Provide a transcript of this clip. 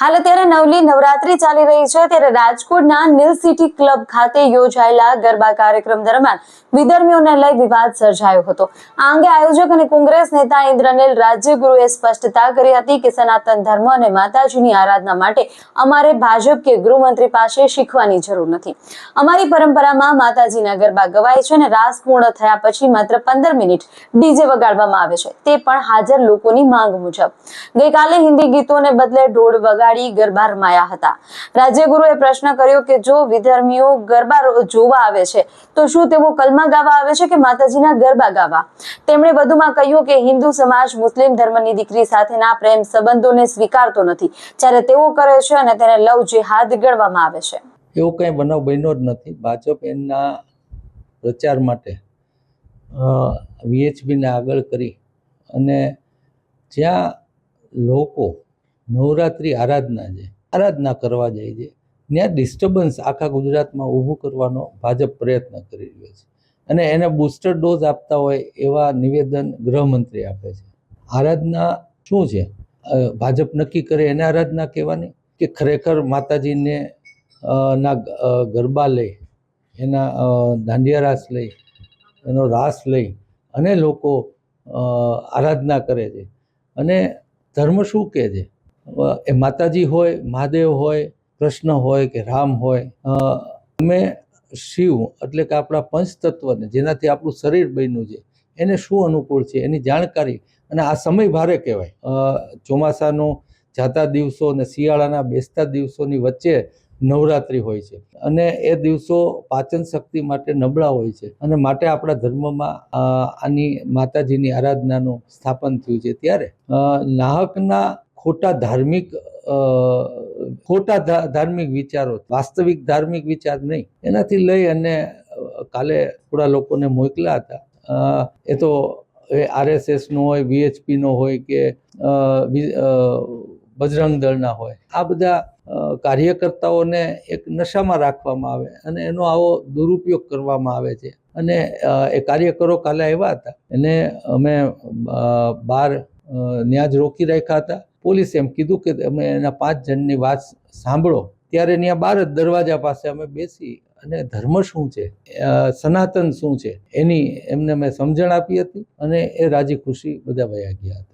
હાલ અત્યારે નવલી નવરાત્રી ચાલી રહી છે ત્યારે રાજકોટના નીલ સિટી ક્લબ ખાતે યોજાયેલા ગરબા કાર્યક્રમ દરમિયાન વિધર્મીઓને લઈ વિવાદ સર્જાયો હતો। આ અંગે આયોજક અને કોંગ્રેસ નેતા ઇન્દ્રનીલ રાજ્યગુરુએ સ્પષ્ટતા કરી હતી કે સનાતન ધર્મ અને માતાજીની આરાધના માટે અમારે ભાજપ કે ગૃહમંત્રી પાસે શીખવાની જરૂર નથી। અમારી પરંપરામાં માતાજીના ગરબા ગવાય છે અને રાસ પૂર્ણ થયા પછી માત્ર 15 મિનિટ ડીજે વગાડવામાં આવે છે, તે પણ હાજર લોકોની માંગ મુજબ। ગઈકાલે હિન્દી ગીતોને બદલે ઢોળ વગાડી ગરબા રમાયા હતા। રાજ્યગુરુએ પ્રશ્ન કર્યો કે જો વિધર્મીઓ ગરબા જોવા આવે છે તો શું તેઓ કલમા ગાવા આવે છે કે માતાજીના ગરબા ગાવા? તેમણે વધુમાં કહ્યું કે હિન્દુ સમાજ મુસ્લિમ ધર્મની દીકરી સાથેના પ્રેમ સંબંધોને સ્વીકારતો નથી, જ્યારે તેઓ કરે છે અને તેને લવ જેહાદ ગણવામાં આવે છે। એવો કંઈ બનાવ બન્યો જ નથી। ભાજપ એના પ્રચાર માટે VHPને આગળ કરી અને જ્યાં લોકો નવરાત્રિ આરાધના કરવા જાય છે ત્યાં ડિસ્ટર્બન્સ આખા ગુજરાતમાં ઊભું કરવાનો ભાજપ પ્રયત્ન કરી રહ્યો છે અને એને બૂસ્ટર ડોઝ આપતા હોય એવા નિવેદન ગૃહમંત્રી આપે છે। આરાધના શું છે? ભાજપ નક્કી કરે એને આરાધના કહેવાની કે ખરેખર માતાજીને ના ગરબા લઈ, એના દાંડિયા રાસ લઈ, એનો રાસ લઈ અને લોકો આરાધના કરે છે। અને ધર્મ શું કહે છે? એ માતાજી હોય, મહાદેવ હોય, કૃષ્ણ હોય કે રામ હોય, અમે શિવ એટલે કે આપણા પંચતત્વને જેનાથી આપણું શરીર બન્યું છે એને શું અનુકૂળ છે એની જાણકારી। અને આ સમય ભારે કહેવાય। ચોમાસાનો જાતા દિવસો અને શિયાળાના બેસતા દિવસોની વચ્ચે નવરાત્રિ હોય છે અને એ દિવસો પાચન શક્તિ માટે નબળા હોય છે અને માટે આપણા ધર્મમાં આની માતાજીની આરાધનાનું સ્થાપન થયું છે। ત્યારે નાહકના ખોટા ધાર્મિક વિચારો, વાસ્તવિક ધાર્મિક વિચાર નહીં, એનાથી લઈ અને કાલે થોડા લોકોને મોકલ્યા હતા। એ તો RSSનો હોય, VHPનો હોય કે બજરંગ દળના હોય, આ બધા કાર્યકર્તાઓને એક નશામાં રાખવામાં આવે અને એનો આવો દુરુપયોગ કરવામાં આવે છે। અને એ કાર્યકરો કાલે આવ્યા હતા એને અમે બહાર ત્યાં જ રોકી રાખ્યા હતા। પોલીસે એમ કીધું કે તમે એના 5 જણની વાત સાંભળો, ત્યારે ત્યાં બહાર જ દરવાજા પાસે અમે બેસી અને ધર્મ શું છે, સનાતન શું છે એની એમને મેં સમજણ આપી હતી અને એ રાજી ખુશી બધા વયા ગયા હતા।